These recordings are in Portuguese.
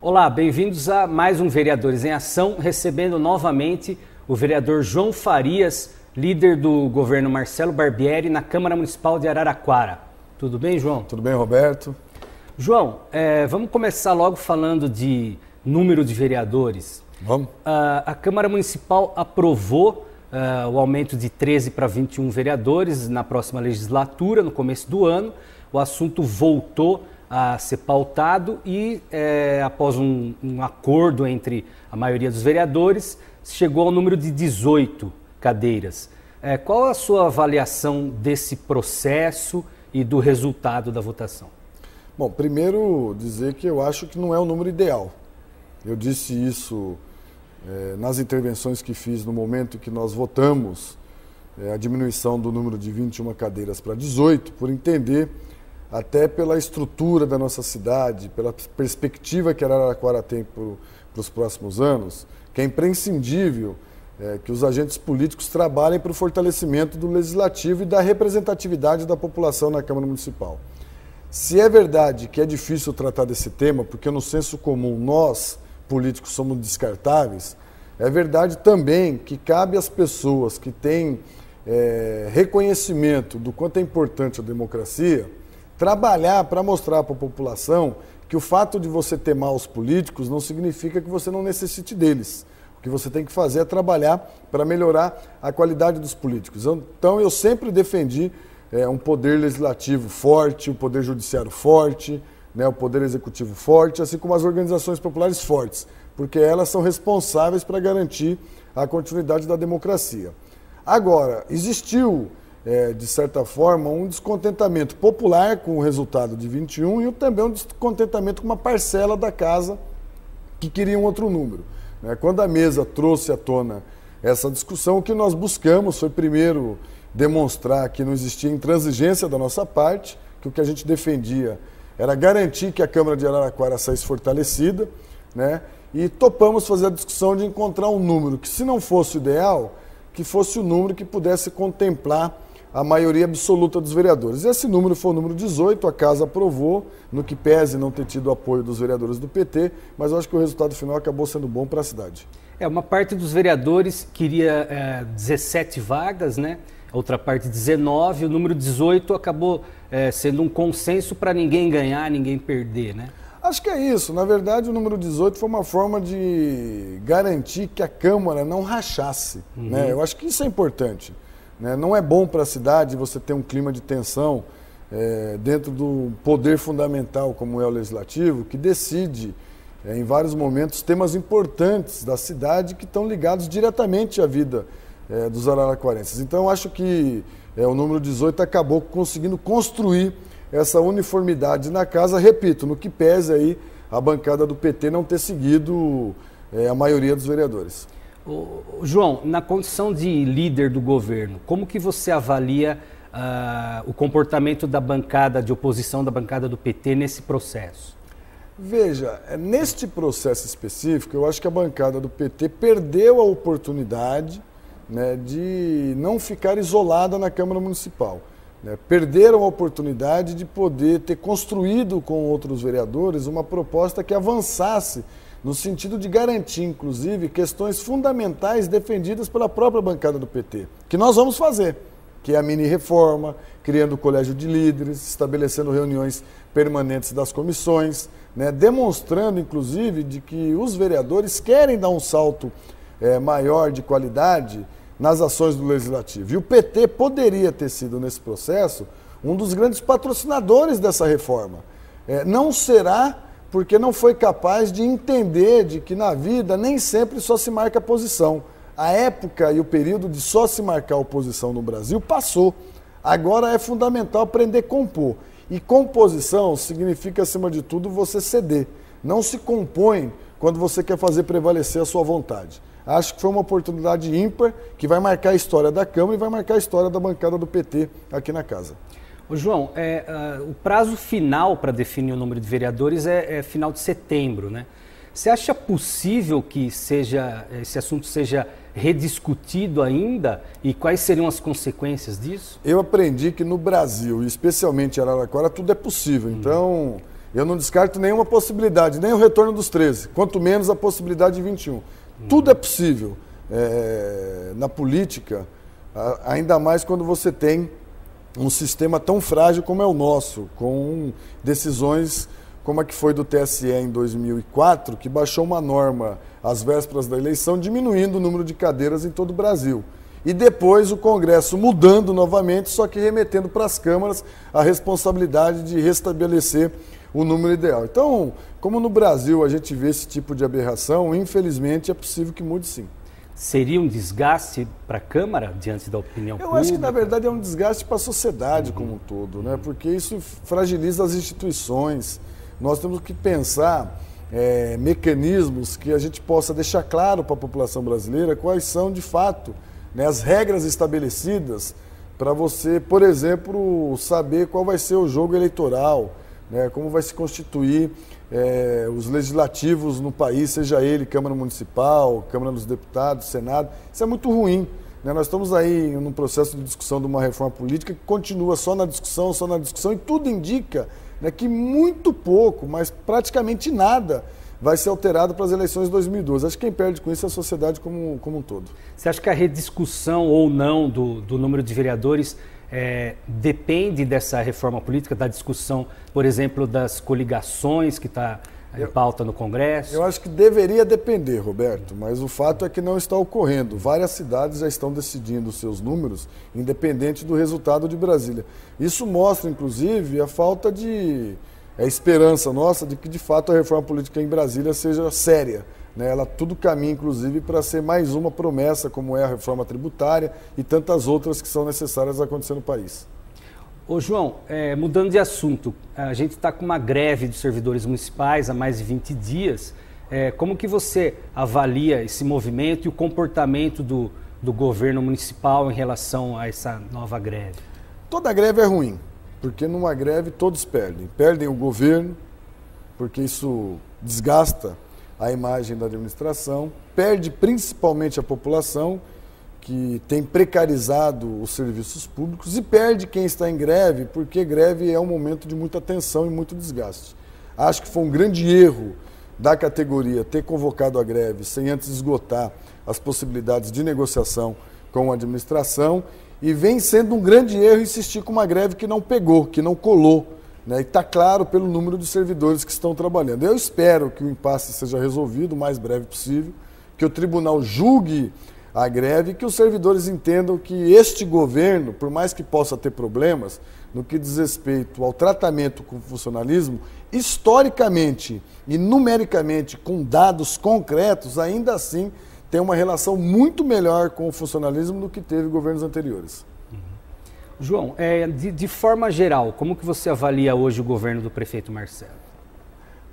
Olá, bem-vindos a mais um Vereadores em Ação, recebendo novamente o vereador João Farias, líder do governo Marcelo Barbieri na Câmara Municipal de Araraquara. Tudo bem, João? Tudo bem, Roberto? João, vamos começar logo falando de número de vereadores. Vamos. A Câmara Municipal aprovou o aumento de 13 para 21 vereadores na próxima legislatura, no começo do ano. O assunto voltou a ser pautado e, após um acordo entre a maioria dos vereadores, chegou ao número de 18 cadeiras. Qual a sua avaliação desse processo e do resultado da votação? Bom, primeiro dizer que eu acho que não é o número ideal. Eu disse isso nas intervenções que fiz no momento que nós votamos a diminuição do número de 21 cadeiras para 18, por entender, até pela estrutura da nossa cidade, pela perspectiva que Araraquara tem para os próximos anos, que é imprescindível que os agentes políticos trabalhem para o fortalecimento do legislativo e da representatividade da população na Câmara Municipal. Se é verdade que é difícil tratar desse tema, porque no senso comum nós, políticos, somos descartáveis, é verdade também que cabe às pessoas que têm reconhecimento do quanto é importante a democracia trabalhar para mostrar para a população que o fato de você ter maus políticos não significa que você não necessite deles. O que você tem que fazer é trabalhar para melhorar a qualidade dos políticos. Então eu sempre defendi um poder legislativo forte, um poder judiciário forte, o poder executivo forte, assim como as organizações populares fortes, porque elas são responsáveis para garantir a continuidade da democracia. Agora, existiu de certa forma, um descontentamento popular com o resultado de 21 e também um descontentamento com uma parcela da casa que queria um outro número. Quando a mesa trouxe à tona essa discussão, o que nós buscamos foi, primeiro, demonstrar que não existia intransigência da nossa parte, que o que a gente defendia era garantir que a Câmara de Araraquara saísse fortalecida, e topamos fazer a discussão de encontrar um número que, se não fosse o ideal, que fosse o número que pudesse contemplar a maioria absoluta dos vereadores. Esse número foi o número 18, a casa aprovou, no que pese não ter tido o apoio dos vereadores do PT, mas eu acho que o resultado final acabou sendo bom para a cidade. Uma parte dos vereadores queria 17 vagas, outra parte 19, o número 18 acabou sendo um consenso para ninguém ganhar, ninguém perder, Acho que é isso. Na verdade, o número 18 foi uma forma de garantir que a Câmara não rachasse. Eu acho que isso é importante. Não é bom para a cidade você ter um clima de tensão dentro do poder fundamental, como é o Legislativo, que decide, em vários momentos, temas importantes da cidade que estão ligados diretamente à vida dos araraquarenses. Então, eu acho que o número 18 acabou conseguindo construir essa uniformidade na casa, repito, no que pese aí a bancada do PT não ter seguido a maioria dos vereadores. João, na condição de líder do governo, como que você avalia o comportamento da bancada de oposição, da bancada do PT nesse processo? Veja, neste processo específico, eu acho que a bancada do PT perdeu a oportunidade de não ficar isolada na Câmara Municipal. Perderam a oportunidade de poder ter construído com outros vereadores uma proposta que avançasse no sentido de garantir, inclusive, questões fundamentais defendidas pela própria bancada do PT, que nós vamos fazer, que é a mini-reforma, criando o colégio de líderes, estabelecendo reuniões permanentes das comissões, demonstrando, inclusive, de que os vereadores querem dar um salto maior de qualidade nas ações do Legislativo. E o PT poderia ter sido, nesse processo, um dos grandes patrocinadores dessa reforma. Não será porque não foi capaz de entender de que na vida nem sempre só se marca a posição. A época e o período de só se marcar a oposição no Brasil passou. Agora é fundamental aprender a compor. E composição significa, acima de tudo, você ceder. Não se compõe quando você quer fazer prevalecer a sua vontade. Acho que foi uma oportunidade ímpar que vai marcar a história da Câmara e vai marcar a história da bancada do PT aqui na casa. João, o prazo final para definir o número de vereadores é final de setembro, Você acha possível que esse assunto seja rediscutido ainda? E quais seriam as consequências disso? Eu aprendi que no Brasil, e especialmente em Araraquara, tudo é possível. Então, Eu não descarto nenhuma possibilidade, nem o retorno dos 13, quanto menos a possibilidade de 21. Tudo é possível na política, ainda mais quando você tem um sistema tão frágil como é o nosso, com decisões como a que foi do TSE em 2004, que baixou uma norma às vésperas da eleição, diminuindo o número de cadeiras em todo o Brasil. E depois o Congresso mudando novamente, só que remetendo para as câmaras a responsabilidade de restabelecer o número ideal. Então, como no Brasil a gente vê esse tipo de aberração, infelizmente é possível que mude sim. Seria um desgaste para a Câmara, diante da opinião pública? Eu acho que, na verdade, é um desgaste para a sociedade como um todo, né? Porque isso fragiliza as instituições. Nós temos que pensar mecanismos que a gente possa deixar claro para a população brasileira quais são, de fato, né, as regras estabelecidas para você, por exemplo, saber qual vai ser o jogo eleitoral, né, como vai se constituir os legislativos no país, seja ele Câmara Municipal, Câmara dos Deputados, Senado. Isso é muito ruim, né? Nós estamos aí num processo de discussão de uma reforma política que continua só na discussão, e tudo indica, né, que muito pouco, mas praticamente nada, vai ser alterado para as eleições de 2012. Acho que quem perde com isso é a sociedade como um todo. Você acha que a rediscussão ou não do número de vereadores depende dessa reforma política, da discussão, por exemplo, das coligações que está em pauta no Congresso? Eu acho que deveria depender, Roberto, mas o fato é que não está ocorrendo. Várias cidades já estão decidindo os seus números, independente do resultado de Brasília. Isso mostra, inclusive, a falta de esperança nossa de que, de fato, a reforma política em Brasília seja séria. Ela tudo caminha, inclusive, para ser mais uma promessa, como é a reforma tributária e tantas outras que são necessárias acontecer no país. Ô João, mudando de assunto, a gente está com uma greve dos servidores municipais há mais de 20 dias. Como que você avalia esse movimento e o comportamento do governo municipal em relação a essa nova greve? Toda greve é ruim, porque numa greve todos perdem. Perdem o governo, porque isso desgasta a imagem da administração, perde principalmente a população, que tem precarizado os serviços públicos, e perde quem está em greve, porque greve é um momento de muita tensão e muito desgaste. Acho que foi um grande erro da categoria ter convocado a greve sem antes esgotar as possibilidades de negociação com a administração, e vem sendo um grande erro insistir com uma greve que não pegou, que não colou, né? E está claro pelo número de servidores que estão trabalhando. Eu espero que o impasse seja resolvido o mais breve possível, que o tribunal julgue a greve, que os servidores entendam que este governo, por mais que possa ter problemas no que diz respeito ao tratamento com o funcionalismo, historicamente e numericamente, com dados concretos, ainda assim tem uma relação muito melhor com o funcionalismo do que teve governos anteriores. João, de forma geral, como que você avalia hoje o governo do prefeito Marcelo?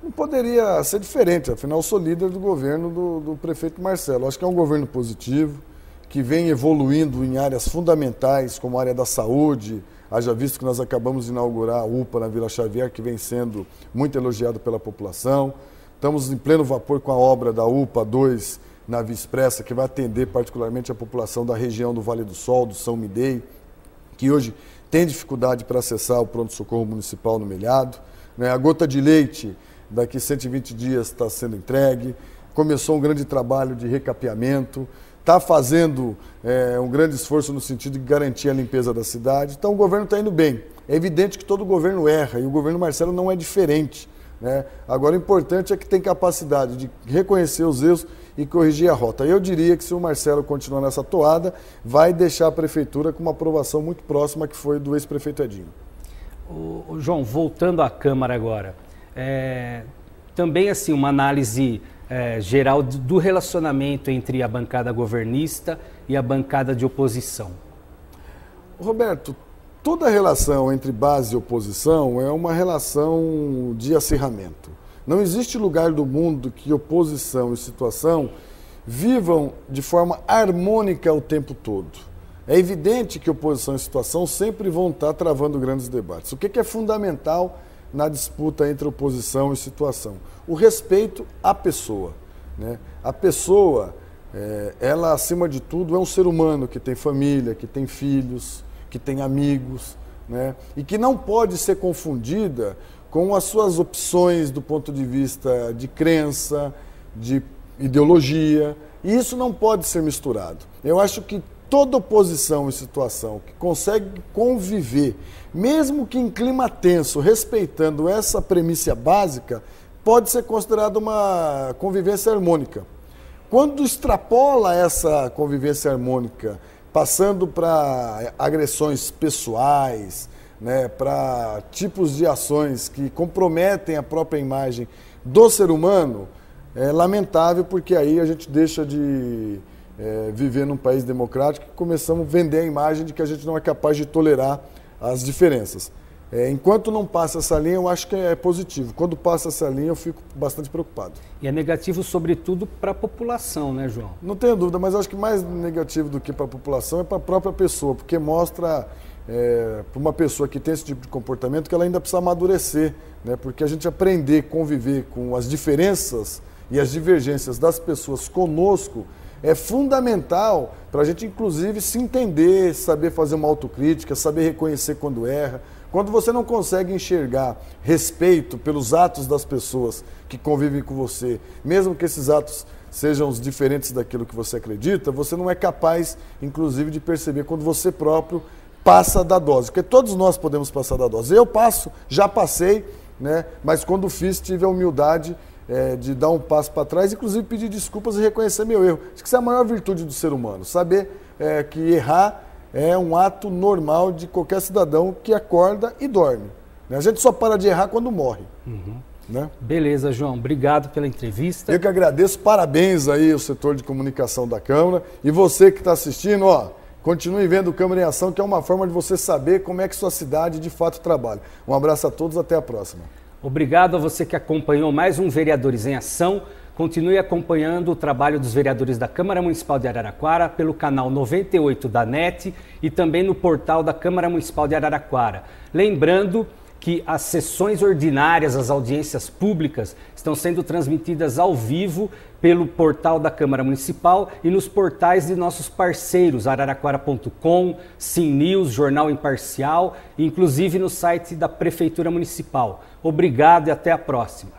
Não poderia ser diferente, afinal sou líder do governo do prefeito Marcelo. Acho que é um governo positivo, que vem evoluindo em áreas fundamentais, como a área da saúde. Haja visto que nós acabamos de inaugurar a UPA na Vila Xavier, que vem sendo muito elogiado pela população. Estamos em pleno vapor com a obra da UPA 2 na Via Expressa, que vai atender particularmente a população da região do Vale do Sol, do São Midei, que hoje tem dificuldade para acessar o pronto-socorro municipal no Melhado. A gota de leite, daqui 120 dias está sendo entregue. Começou um grande trabalho de recapeamento, está fazendo um grande esforço no sentido de garantir a limpeza da cidade. Então o governo está indo bem. É evidente que todo governo erra e o governo Marcelo não é diferente, né? Agora o importante é que tem capacidade de reconhecer os erros e corrigir a rota. Eu diria que se o Marcelo continuar nessa toada, vai deixar a prefeitura com uma aprovação muito próxima que foi do ex-prefeito Edinho. João, voltando à Câmara agora, também assim uma análise geral do relacionamento entre a bancada governista e a bancada de oposição. Roberto, toda relação entre base e oposição é uma relação de acirramento. Não existe lugar do mundo que oposição e situação vivam de forma harmônica o tempo todo. É evidente que oposição e situação sempre vão estar travando grandes debates. O que é fundamental na disputa entre oposição e situação? O respeito à pessoa, né? A pessoa, ela acima de tudo é um ser humano que tem família, que tem filhos, que tem amigos, né, e que não pode ser confundida com as suas opções do ponto de vista de crença, de ideologia, e isso não pode ser misturado. Eu acho que toda oposição em situação que consegue conviver, mesmo que em clima tenso, respeitando essa premissa básica, pode ser considerada uma convivência harmônica. Quando extrapola essa convivência harmônica, passando para agressões pessoais, né, para tipos de ações que comprometem a própria imagem do ser humano, é lamentável, porque aí a gente deixa de viver num país democrático e começamos a vender a imagem de que a gente não é capaz de tolerar as diferenças. Enquanto não passa essa linha, eu acho que é positivo. Quando passa essa linha, eu fico bastante preocupado. E é negativo, sobretudo, para a população, né, João? Não tenho dúvida, mas acho que mais negativo do que para a população é para a própria pessoa, porque mostra para uma pessoa que tem esse tipo de comportamento que ela ainda precisa amadurecer, né? Porque a gente aprender a conviver com as diferenças e as divergências das pessoas conosco é fundamental para a gente, inclusive, se entender, saber fazer uma autocrítica, saber reconhecer quando erra. Quando você não consegue enxergar respeito pelos atos das pessoas que convivem com você, mesmo que esses atos sejam os diferentes daquilo que você acredita, você não é capaz, inclusive, de perceber quando você próprio passa da dose. Porque todos nós podemos passar da dose. Eu passo, já passei, né? Mas quando fiz, tive a humildade de dar um passo para trás, inclusive pedir desculpas e reconhecer meu erro. Acho que isso é a maior virtude do ser humano, saber que errar é um ato normal de qualquer cidadão que acorda e dorme. A gente só para de errar quando morre. Uhum. Né? Beleza, João. Obrigado pela entrevista. Eu que agradeço. Parabéns aí ao setor de comunicação da Câmara. E você que está assistindo, continue vendo o Câmara em Ação, que é uma forma de você saber como é que sua cidade de fato trabalha. Um abraço a todos, até a próxima. Obrigado a você que acompanhou mais um Vereadores em Ação. Continue acompanhando o trabalho dos vereadores da Câmara Municipal de Araraquara pelo canal 98 da NET e também no portal da Câmara Municipal de Araraquara. Lembrando que as sessões ordinárias, as audiências públicas, estão sendo transmitidas ao vivo pelo portal da Câmara Municipal e nos portais de nossos parceiros, araraquara.com, Sim News, Jornal Imparcial, inclusive no site da Prefeitura Municipal. Obrigado e até a próxima.